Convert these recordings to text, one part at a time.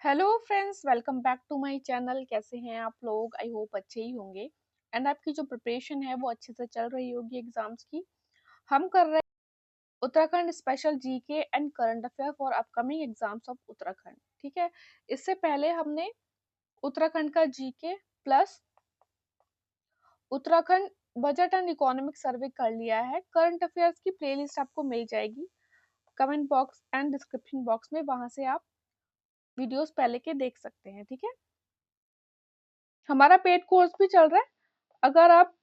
Hello friends, welcome back to my channel. कैसे हैं आप लोग? आई होप अच्छे ही होंगे एंड आपकी जो प्रिपरेशन है वो अच्छे से चल रही होगी एग्जाम्स की। हम कर रहे हैं Uttarakhand special GK and current affair for upcoming exams of Uttarakhand. ठीक है, इससे पहले हमने उत्तराखंड का GK plus Uttarakhand budget and economic survey कर लिया है। करंट अफेयर्स की प्लेलिस्ट आपको मिल जाएगी comment box and description box में, वहां से आप वीडियोस पहले के देख सकते हैं। ठीक है, हमारा पेड कोर्स भी चल रहा है। अगर आप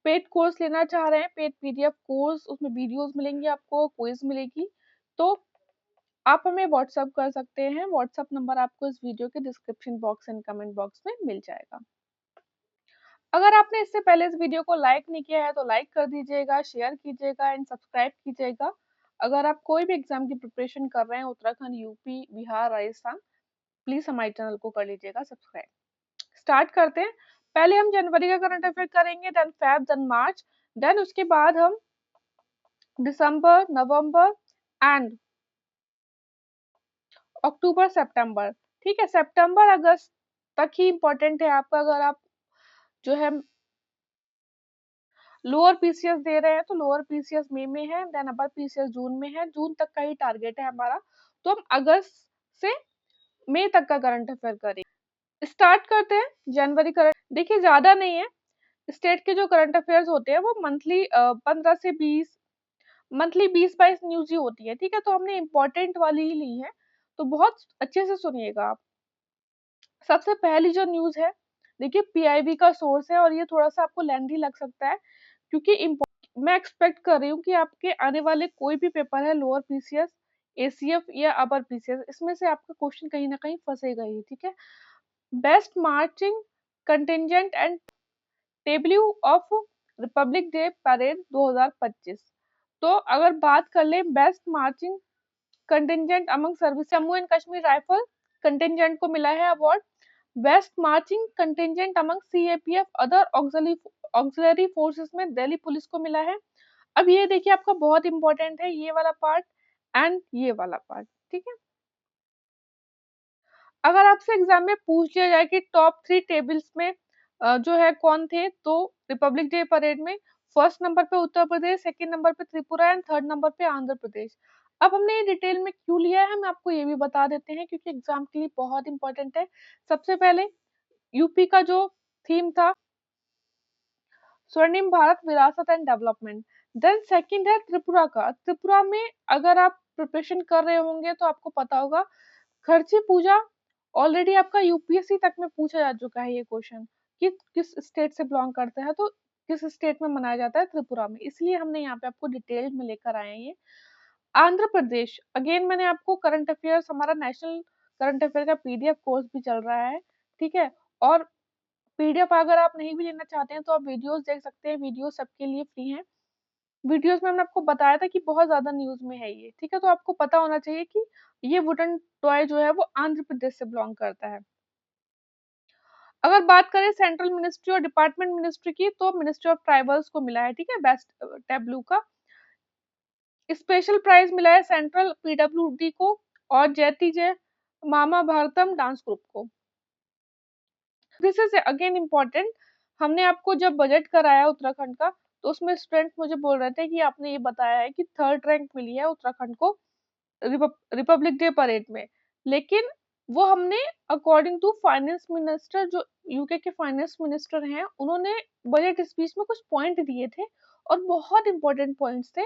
पेड कोर्स लेना चाह रहे हैं, पेड पीडीएफ कोर्स, उसमें वीडियोस मिलेंगी, आपको क्विज मिलेगी, तो आप हमें व्हाट्सअप कर सकते हैं। व्हाट्सअप नंबर आपको इस वीडियो के description box and comment box में मिल जाएगा। अगर आपने इससे पहले इस वीडियो को लाइक नहीं किया है तो लाइक कर दीजिएगा, शेयर कीजिएगा एंड सब्सक्राइब कीजिएगा। अगर आप कोई भी एग्जाम की प्रिपरेशन कर रहे हैं, उत्तराखंड, यूपी, बिहार, राजस्थान, प्लीज हमारे चैनल को कर लीजिएगा सब्सक्राइब। स्टार्ट करते हैं। पहले हम जनवरी का करंट अफेयर करेंगे, then Feb, then March, then उसके बाद हम दिसंबर, नवंबर एंड अक्टूबर, सितंबर। ठीक है, सितंबर अगस्त तक ही इंपॉर्टेंट है आपका। अगर आप जो है लोअर पीसीएस दे रहे हैं तो लोअर पीसीएस मई में है, देन अपर पीसीएस जून में है। जून तक का ही टारगेट है हमारा, तो हम अगस्त से मई तक का करंट अफेयर करेंगे। स्टार्ट करते हैं जनवरी करंट। देखिए, ज्यादा नहीं है। स्टेट के जो करंट अफेयर्स होते हैं वो मंथली 15 से 20, मंथली 20-22 न्यूज ही होती है। ठीक है, तो हमने इम्पोर्टेंट वाली ही ली है, तो बहुत अच्छे से सुनिएगा आप। सबसे पहली जो न्यूज है, देखिए पीआईबी का सोर्स है और ये थोड़ा सा आपको लेंथी लग सकता है, क्योंकि मैं एक्सपेक्ट कर रही हूँ कि आपके आने वाले कोई भी पेपर है, लोअर पीसीएस, एसीएफ या अपर पीसीएस, इसमें से आपका क्वेश्चन कहीं ना कहीं फंसेगा ही। ठीक है, best marching contingent and Tableau of Republic day parade 2025। तो अगर बात कर ले best marching contingent among service, Jammu and Kashmir rifle contingent को मिला है award. Best marching contingent among CAPF other auxiliary forces में दिल्ली पुलिस को मिला है। अब ये देखिए, आपका बहुत इंपॉर्टेंट है ये वाला पार्ट एंड ये वाला पार्ट। ठीक है, अगर आपसे एग्जाम में पूछ लिया जाए कि टॉप 3 टेबल्स में जो है कौन थे, तो रिपब्लिक डे परेड में फर्स्ट नंबर पे उत्तर प्रदेश, सेकंड नंबर पे त्रिपुरा एंड थर्ड नंबर पे आंध्र प्रदेश। अब हमने ये डिटेल में क्यों लिया है, हम आपको ये भी बता देते हैं, क्योंकि एग्जाम के लिए बहुत इंपॉर्टेंट है। सबसे पहले यूपी का जो थीम था, स्वर्णिम भारत विरासत एंड डेवलपमेंट। देन सेकंड है त्रिपुरा का। त्रिपुरा में अगर आप प्रिपरेशन कर रहे होंगे तो आपको पता होगा, खर्ची पूजा ऑलरेडी आपका यूपीएससी तक में पूछा जा चुका है ये क्वेश्चन, कि किस स्टेट से बिलोंग करते हैं, तो किस स्टेट में मनाया जाता है, त्रिपुरा में। इसलिए हमने यहाँ पे आपको डिटेल में लेकर आए हैं ये। आंध्र प्रदेश, अगेन मैंने आपको करंट अफेयर्स, हमारा नेशनल करंट अफेयर का पीडीएफ कोर्स भी चल रहा है। ठीक है, और पीडीएफ अगर आप नहीं भी लेना चाहते हैं तो आप वीडियोस देख सकते हैं, वीडियो सबके लिए फ्री है। वीडियोस में हमने आपको बताया था कि बहुत ज्यादा न्यूज में है ये। ठीक है, तो आपको पता होना चाहिए कि ये वुडन टॉय जो है वो आंध्र प्रदेश से बिलोंग करता है। अगर बात करें सेंट्रल मिनिस्ट्री और डिपार्टमेंट मिनिस्ट्री की, तो मिनिस्ट्री ऑफ ट्राइबल्स को मिला है। ठीक है, बेस्ट टेब्लू का स्पेशल प्राइज मिला है सेंट्रल पीडब्ल्यूडी को और जय मामा भारतम डांस ग्रुप को। This is again important. हमने आपको जब बजट कराया उत्तराखंड का, तो उसमें स्टूडेंट मुझे बोल रहे थे कि आपने ये बताया है कि थर्ड रैंक मिली है उत्तराखंड को रिपब्लिक डे परेड में, लेकिन वो हमने अकॉर्डिंग टू फाइनेंस मिनिस्टर, जो यूके के फाइनेंस मिनिस्टर हैं, उन्होंने बजट स्पीच में कुछ पॉइंट दिए थे और बहुत इंपॉर्टेंट पॉइंट्स थे,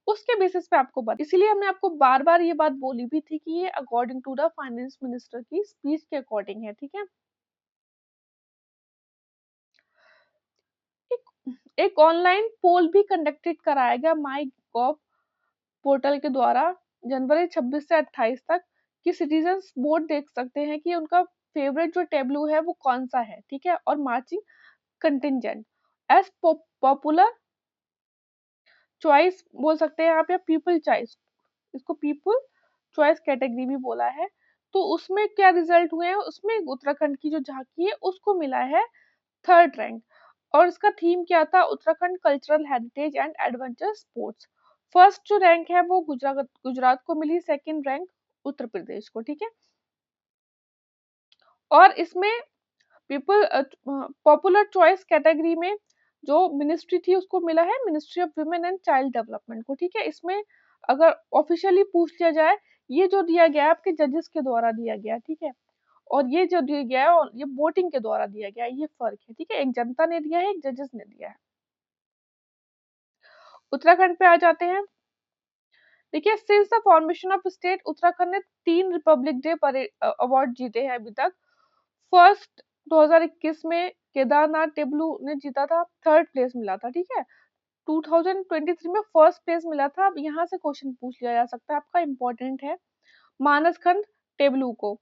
उसके बेसिस पे आपको बता, इसीलिए हमने आपको बार बार ये बात बोली भी थी कि ये according to the finance minister की स्पीच के अकॉर्डिंग है। ठीक है, एक ऑनलाइन पोल भी कंडक्टेड कराया गया माई गॉव पोर्टल के द्वारा जनवरी 26 से 28 तक, कि सिटीजन्स वोट देख सकते हैं कि उनका फेवरेट जो टेबलू है वो कौन सा है। ठीक है, और marching contingent as popular choice बोल सकते हैं आप, या पीपल चॉइस, इसको पीपल चॉइस कैटेगरी भी बोला है। तो उसमें क्या रिजल्ट हुए हैं, उसमें उत्तराखंड की जो झांकी है उसको मिला है थर्ड रैंक। और इसका थीम क्या था, Uttarakhand cultural heritage and adventure sports. First जो रैंक है वो गुजरात को मिली, सेकंड रैंक उत्तर प्रदेश को, ठीक है। और इसमें पीपल पॉपुलर चॉइस कैटेगरी में जो मिनिस्ट्री थी उसको मिला है ministry of women and child development को, ठीक है। इसमें अगर ऑफिशियली पूछ लिया जाए, ये जो दिया गया है आपके जजेस के द्वारा दिया गया है, ठीक है। और ये जो दिया गया है और ये वोटिंग के द्वारा दिया गया है, ये फर्क है, ठीक है। एक जनता ने दिया है, एक जजेस ने दिया है। उत्तराखंड पे आ जाते हैं। देखिए, since the formation of state Uttarakhand ने 3 रिपब्लिक डे अवार्ड जीते हैं अभी तक। फर्स्ट 2021 में केदारनाथ टेबलू ने जीता था, 3rd प्लेस मिला था, ठीक है। 2023 में फर्स्ट प्लेस मिला था। अब यहाँ से क्वेश्चन पूछ लिया जा सकता है, आपका इम्पोर्टेंट है, मानसखंड टेबलू को।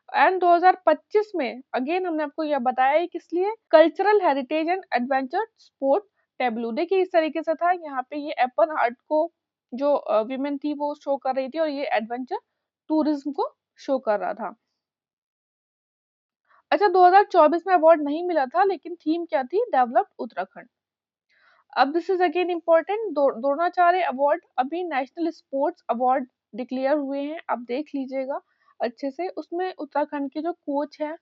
एंड 2025 में अगेन हमने आपको यह बताया है किस लिए, cultural heritage and adventure sport tableau. देखिए इस तरीके से था, यहाँ पे ये एपन आर्ट को जो विमेन थी वो शो कर रही थी और ये एडवेंचर टूरिज्म को शो कर रहा था। अच्छा, 2024 में अवार्ड नहीं मिला था, लेकिन थीम क्या थी, डेवलप्ड उत्तराखंड। अब this is again important, Dronacharya award अभी नेशनल स्पोर्ट्स अवार्ड डिक्लेयर हुए हैं, आप देख लीजिएगा अच्छे से। उसमें उत्तराखंड के जो कोच हैं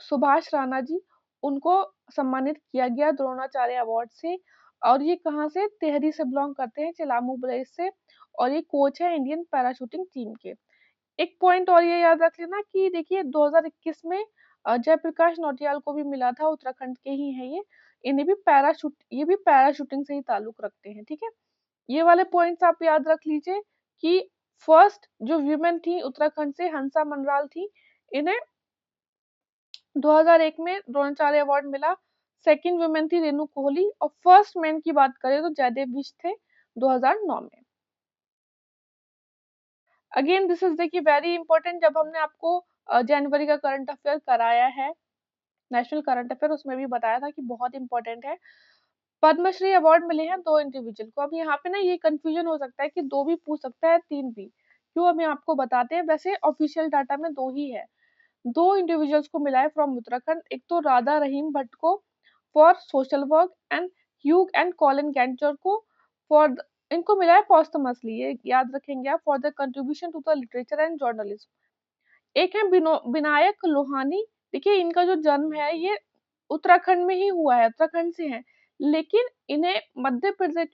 सुभाष राणा जी, उनको सम्मानित किया गया द्रोणाचार्य अवार्ड से। और ये कहाँ से, टिहरी से बिलोंग करते हैं, चिलामू विलेज से। और ये कोच है इंडियन पैराशूटिंग टीम के। एक पॉइंट और ये याद रख लेना कि देखिए 2021 में जयप्रकाश नौटियाल को भी मिला था, उत्तराखंड के ही हैं ये। ये भी पैराशूटिंग से ही ताल्लुक रखते हैं, ठीक है। ये वाले पॉइंट्स आप याद रख लीजिए कि फर्स्ट जो वीमेन थी उत्तराखंड से, हंसा मनराल थी, इन्हें 2001 में द्रोणाचार्य अवार्ड मिला। सेकंड वुमेन थी रेणु कोहली, और फर्स्ट मैन की बात करें तो जयदेव बिष्ट थे 2009 में। अगेन दिस इज देखिए वेरी इंपॉर्टेंट, जब हमने आपको जनवरी का करंट अफेयर कराया है, नेशनल करंट अफेयर, उसमें भी बताया था कि बहुत इंपॉर्टेंट है। पद्मश्री अवार्ड मिले हैं 2 इंडिविजुअल को। अब यहाँ पे ना ये कंफ्यूजन हो सकता है कि 2 भी पूछ सकता है, 3 भी, क्यों, हम आपको बताते हैं। वैसे ऑफिशियल डाटा में 2 ही है। 2 इंडिविजुअल्स को मिला है फ्रॉम उत्तराखंड, एक तो राधा रहीम भट्ट को for social work, and Hugh and Colin Cantor को फॉर इनको मिला है पॉस्टमसली, ये याद रखेंगे आप, for the contribution to the literature and journalism. एक है विनायक लोहानी। देखिए इनका जो जन्म है ये उत्तराखंड में ही हुआ है, उत्तराखंड से है, लेकिन इन्हें मध्य प्रदेश,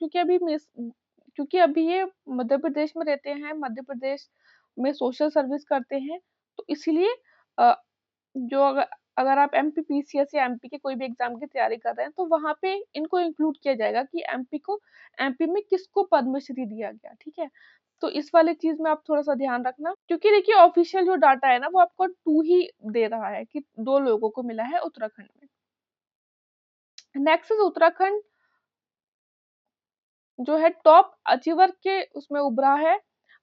क्योंकि अभी ये मध्य प्रदेश में रहते हैं, मध्य प्रदेश में सोशल सर्विस करते हैं, तो इसीलिए जो अगर आप एमपीपीसीएस या एमपी के कोई भी एग्जाम की तैयारी कर रहे हैं तो वहां पे इनको इंक्लूड किया जाएगा कि एमपी में किसको पद्मश्री दिया गया, ठीक है। तो इस वाले चीज में आप थोड़ा सा ध्यान रखना, क्योंकि देखिए ऑफिशियल जो डाटा है ना वो आपको 2 ही दे रहा है कि 2 लोगों को मिला है उत्तराखंड में। नेक्स्ट इज उत्तराखंड जो है टॉप अचीवर के उसमें उभरा है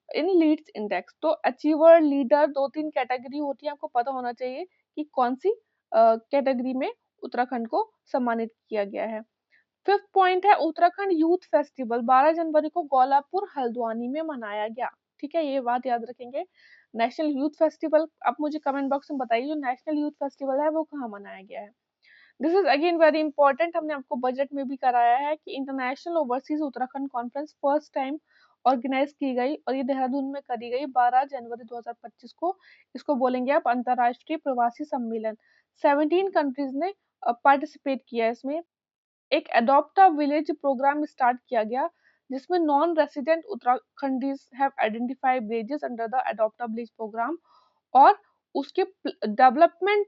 इन लीड्स इंडेक्स। तो अचीवर, लीडर, 2-3 कैटेगरी होती है, आपको पता होना चाहिए कि कौन सी कैटेगरी में उत्तराखंड को सम्मानित किया गया है। 5th पॉइंट है उत्तराखंड यूथ फेस्टिवल 12 जनवरी को गोलापुर हल्द्वानी में मनाया गया, ठीक है। ये बात याद रखेंगे, नेशनल यूथ फेस्टिवल। आप मुझे कमेंट बॉक्स में बताइए जो नेशनल यूथ फेस्टिवल है वो कहाँ मनाया गया है। This is again very important, हमने आपको बजट में भी कराया है कि international overseas Uttarakhand conference first time organise की गई और ये देहरादून में करी गई 12 जनवरी 2025 को। इसको बोलेंगे आप अंतरराष्ट्रीय प्रवासी सम्मेलन। 17 कंट्रीज ने पार्टिसिपेट किया इसमें। एक adopt a village programme start किया गया जिसमें non resident Uttarakhandis have identified villages under the adopt a village programme. और उसके डेवलपमेंट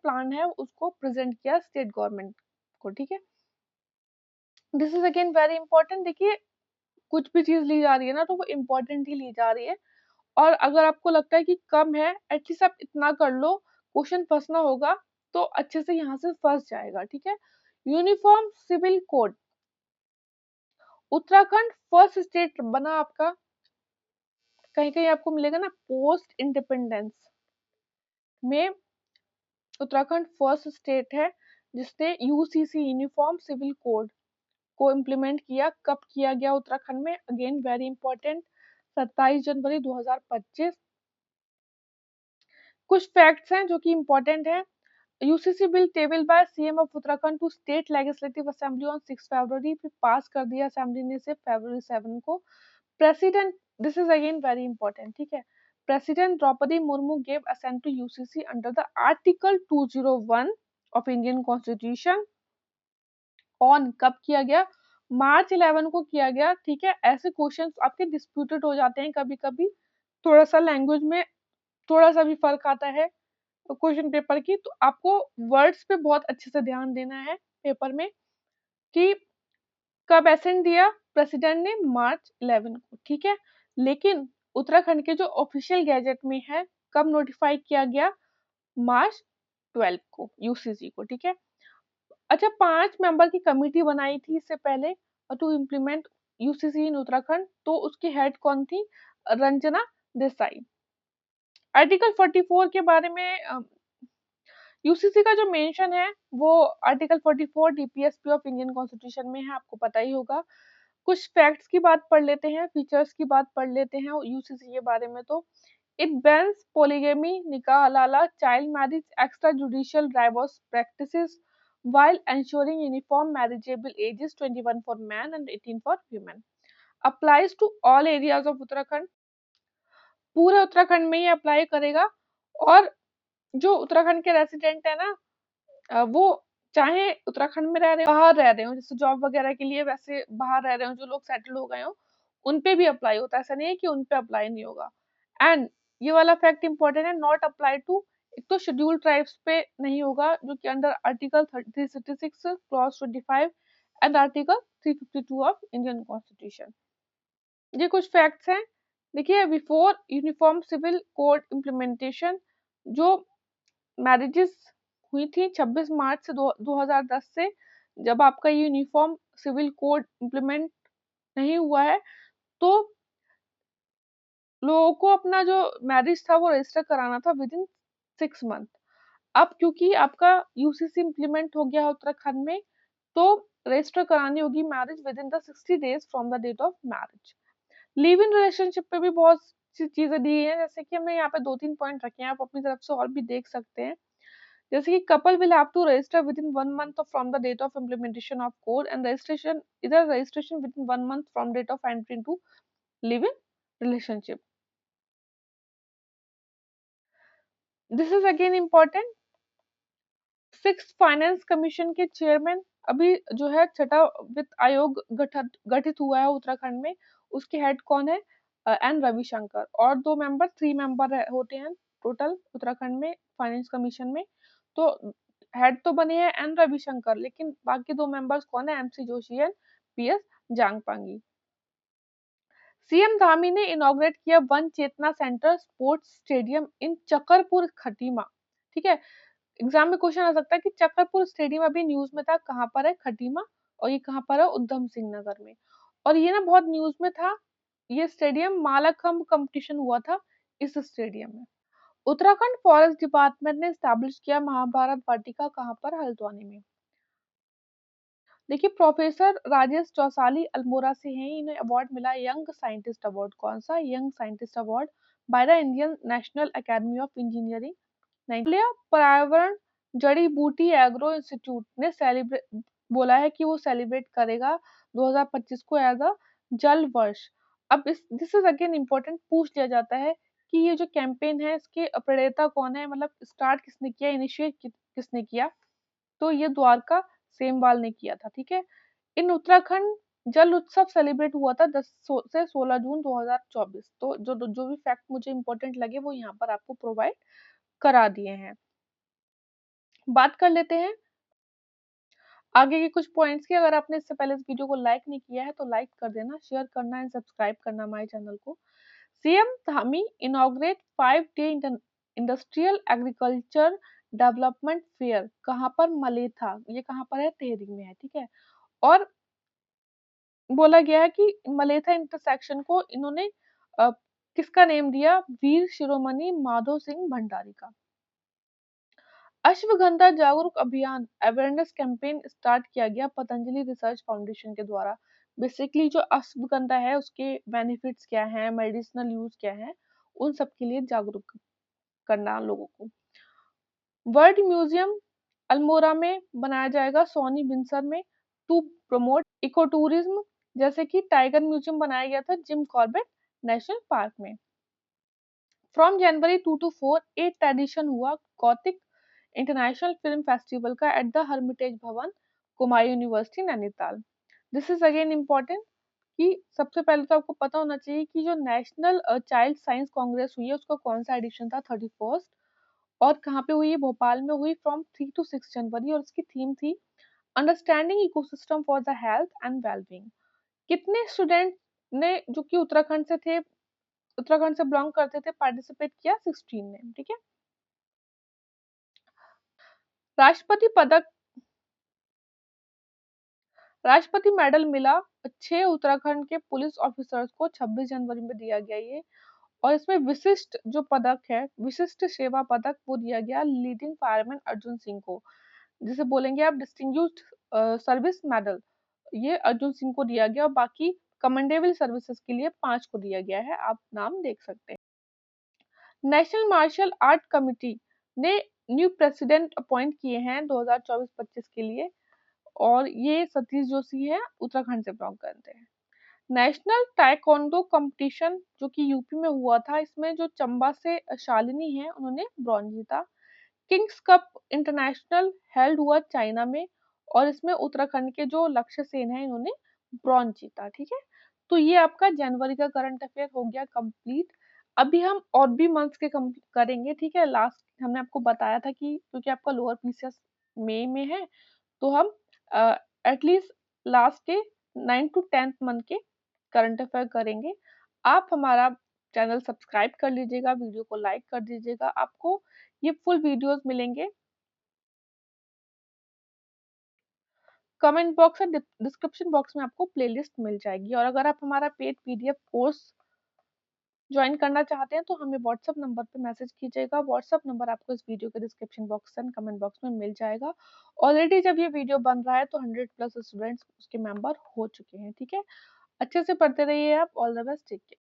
प्लान है उसको प्रेजेंट किया स्टेट गवर्नमेंट को, ठीक है। This is again very important. देखिए कुछ भी चीज ली जा रही है ना तो वो इम्पोर्टेंट ही ली जा रही है, और अगर आपको लगता है कि कम है, एटलीस्ट आप इतना कर लो, क्वेश्चन फंसना होगा तो अच्छे से यहाँ से फंस जाएगा, ठीक है। Uniform civil code, Uttarakhand first state बना आपका, कहीं कहीं आपको मिलेगा ना पोस्ट इंडिपेंडेंस में उत्तराखंड फर्स्ट स्टेट है जिसने यूसीसी यूनिफॉर्म सिविल कोड को इम्प्लीमेंट किया। कब किया गया उत्तराखंड में, अगेन वेरी इंपॉर्टेंट, 27 जनवरी 2025। कुछ फैक्ट्स हैं जो कि इंपॉर्टेंट है। UCC bill table by CM of Uttarakhand to state legislative assembly on 6 फरवरी, फिर पास कर दिया असेंबली ने से फरवरी 7 को। President, this is again very important, ठीक है। President Draupadi Murmu gave assent to UCC under the article 201 of Indian constitution on, कब किया गया, मार्च 11 को किया गया, ठीक है। ऐसे क्वेश्चंस आपके डिस्प्यूटेड हो जाते हैं कभी कभी, थोड़ा सा लैंग्वेज में थोड़ा सा भी फर्क आता है क्वेश्चन पेपर की, तो आपको वर्ड्स पे बहुत अच्छे से ध्यान देना है पेपर में कि कब एसेंट दिया प्रेसिडेंट ने, मार्च 11 को, ठीक है। लेकिन उत्तराखंड के जो ऑफिशियल गैजेट में है, कब नोटिफाई किया गया, मार्च 12 को यूसीसी को, ठीक है। अच्छा, 5 मेंबर की कमेटी बनाई थी इससे पहले टू इम्प्लीमेंट यूसीसी इन उत्तराखंड, तो उसकी हेड कौन थी, रंजना देसाई। आर्टिकल 44 के बारे में यूसीसी का जो मेंशन है वो article 44 DPSP of Indian constitution में है, आपको पता ही होगा। कुछ फैक्ट्स की बात पढ़ लेते हैं, फीचर्स की बात पढ़ लेते हैं यूसीसी के बारे में। तो इट बैन्स पोलीगेमी, निकाह हलाला, child marriage, extra judicial divorce practices while ensuring uniform marriageable ages 21 for men and 18 for women, applies to all areas of Uttarakhand, पूरे उत्तराखंड में ये अप्लाई करेगा। और जो उत्तराखंड के रेसिडेंट है ना, वो चाहे उत्तराखंड में रह रहे हो, बाहर रह रहे हो, जैसे जॉब वगैरह के लिए वैसे बाहर रह रहे हो, जो लोग सेटल हो गए हो, उन पे भी अप्लाई होता है, ऐसा नहीं है कि उन पे अप्लाई नहीं होगा। एंड ये वाला फैक्ट इंपॉर्टेंट है, नॉट अप्लाई टू, एक तो शेड्यूल ट्राइब्स पे नहीं होगा, जो कि under article 366 clause 25 and article 352 of Indian constitution. ये कुछ फैक्ट्स हैं। देखिए, before uniform civil code implementation, जो मैरिजेस हुई थी 26 मार्च से 2010 से, जब आपका ये यूनिफॉर्म सिविल कोड इम्प्लीमेंट नहीं हुआ है, तो लोगों को अपना जो मैरिज था वो रजिस्टर कराना था विद इन 6 मंथ। अब क्योंकि आपका यूसीसी इम्प्लीमेंट हो गया है उत्तराखंड में, तो रजिस्टर करानी होगी marriage within the 60 days from the date of marriage. Live in relationship पे भी बहुत सी चीजें दी हैं, जैसे कि हमने यहाँ पे 2-3 पॉइंट रखे हैं, आप अपनी तरफ से और भी देख सकते हैं। जैसे कि couple will have to register within 1 month from the date of implementation of code, and registration within 1 month from date of entry into live-in relationship. This is again important. 6th finance commission के chairman अभी जो है छठा वित्त आयोग गठित हुआ है उत्तराखंड में, उसके हेड कौन है, एन रविशंकर। और 2 मेंबर 3 मेंबर होते हैं टोटल उत्तराखंड में फाइनेंस कमीशन में। तो हेड तो बने हैं एन रविशंकर, लेकिन बाकी 2 मेंबर्स कौन है, MC Joshi and PS Jangpangi. CM Dhami ने इनॉग्रेट किया Van Chetna centre sports stadium in Chakarpur Khatima, ठीक है। एग्जाम में क्वेश्चन आ सकता है कि चकरपुर स्टेडियम अभी न्यूज में था, कहाँ पर है, खटीमा, और ये कहाँ पर है, उधम सिंह नगर में। और ये ना बहुत न्यूज में था, ये स्टेडियम मालाखंब कंपटीशन हुआ था इस स्टेडियम में। उत्तराखंड फॉरेस्ट डिपार्टमेंट ने स्टैब्लिश किया महाभारत वाटिका, कहाँ पर, हल्द्वानी में। देखिए, प्रोफेसर राजेश चौसाली अल्मोड़ा से हैं, इन्हें अवार्ड मिला यंग साइंटिस्ट अवार्ड। कौन सा, young scientist award by the Indian national academy of engineering. पर्यावरण जड़ी बूटी एग्रो इंस्टीट्यूट ने सेलिब्रेट बोला है कि वो सेलिब्रेट करेगा 2025 को एज अ जल वर्ष। अब इस दिस इज अगेन इम्पोर्टेंट, पूछ लिया जाता है कि ये जो कैंपेन है इसके प्रणेता कौन है, मतलब स्टार्ट किसने किया, इनिशिएट किसने किया, तो ये द्वारका सेमवाल ने किया था, ठीक है। इन उत्तराखंड जल उत्सव सेलिब्रेट हुआ था 10 से 16 जून 2024। तो जो भी फैक्ट मुझे इंपॉर्टेंट लगे वो यहाँ पर आपको प्रोवाइड करा दिए हैं। बात कर लेते हैं आगे के कुछ पॉइंट्स की। अगर आपने इससे पहले इस वीडियो को लाइक नहीं किया है तो लाइक कर देना, शेयर करना एंड सब्सक्राइब करना हमारे चैनल को। CM Dhami inaugurate 5-day industrial agriculture development fair, कहाँ पर, मलेथा, ये कहाँ पर है, टिहरी में है, ठीक है। और बोला गया है कि मलेथा इंटरसेक्शन को इन्होंने किसका नेम दिया, वीर शिरोमणि माधो सिंह भंडारी का। अश्वगंधा जागरूक अभियान अवेयरनेस कैंपेन स्टार्ट किया गया पतंजलि रिसर्च फाउंडेशन के द्वारा। बेसिकली जो अश्वगंधा है उसके बेनिफिट्स क्या हैं, मेडिसिनल यूज क्या है, उन सब के लिए जागरूक करना लोगों को। वर्ल्ड म्यूजियम अल्मोड़ा में बनाया जाएगा सोनी बिनसर में टू प्रमोट इको टूरिज्म। जैसे कि टाइगर म्यूजियम बनाया गया था जिम कॉर्बेट नेशनल पार्क में। From January 2 to 4 8th edition हुआ गौतिक इंटरनेशनल फिल्म फेस्टिवल का at the Hermitage Bhawan, Kumaon university, Nainital. This is again important कि सबसे पहले तो आपको पता होना चाहिए कि जो नेशनल चाइल्ड साइंस कांग्रेस हुई है उसका कौन सा एडिशन था, 31st, और कहाँ पे हुई है, भोपाल में हुई, फ्रॉम 3 to 6 जनवरी, और उसकी थीम थी understanding ecosystem for the health and wellbeing. कितने स्टूडेंट ने जो कि उत्तराखंड से थे, उत्तराखंड से बिलोंग करते थे, पार्टिसिपेट किया? 16 ने, ठीक है। राष्ट्रपति पदक, राष्ट्रपति मेडल मिला 6 उत्तराखंड के पुलिस ऑफिसर्स को, 26 जनवरी में दिया गया ये। और इसमें विशिष्ट जो पदक है, विशिष्ट सेवा पदक, वो दिया गया लीडिंग फायरमैन अर्जुन सिंह को, जिसे बोलेंगे आप डिस्टिंग्विश्ड सर्विस मेडल, ये अर्जुन सिंह को दिया गया। और बाकी कमेंडेबल सर्विसेज के लिए 5 को दिया गया है, आप नाम देख सकते हैं। नेशनल मार्शल आर्ट कमिटी ने न्यू प्रेसिडेंट अपॉइंट किए हैं 2024-25 के लिए, और ये सतीश जोशी हैं, उत्तराखंड से बिलोंग करते हैं। नेशनल ताइक्वांडो कंपटीशन जो कि यूपी में हुआ था, इसमें जो चंबा से शालिनी है उन्होंने ब्रॉन्ज जीता। किंग्स कप इंटरनेशनल हेल्ड हुआ चाइना में, और इसमें उत्तराखंड के जो लक्ष्य सेन है इन्होंने ब्रॉन्ज जीता, ठीक है। तो ये आपका जनवरी का करंट अफेयर हो गया कंप्लीट। अभी हम और भी मंथ्स के करेंगे, ठीक है। लास्ट हमने आपको बताया था कि क्योंकि आपका लोअर पीसीएस मई में है, तो हम एटलीस्ट लास्ट के 9 to 10th मंथ के करंट अफेयर करेंगे। आप हमारा चैनल सब्सक्राइब कर लीजिएगा, वीडियो को लाइक कर दीजिएगा, आपको ये फुल वीडियोस मिलेंगे। कमेंट बॉक्स और डिस्क्रिप्शन बॉक्स में आपको प्लेलिस्ट मिल जाएगी। और अगर आप हमारा पेड पीडीएफ कोर्स ज्वाइन करना चाहते हैं तो हमें व्हाट्सएप नंबर पे मैसेज कीजिएगा। व्हाट्सएप नंबर आपको इस वीडियो के description box and comment box में मिल जाएगा। ऑलरेडी जब ये वीडियो बन रहा है तो 100 प्लस स्टूडेंट्स उसके मेंबर हो चुके हैं, ठीक है। अच्छे से पढ़ते रहिए आप। All the best, take care.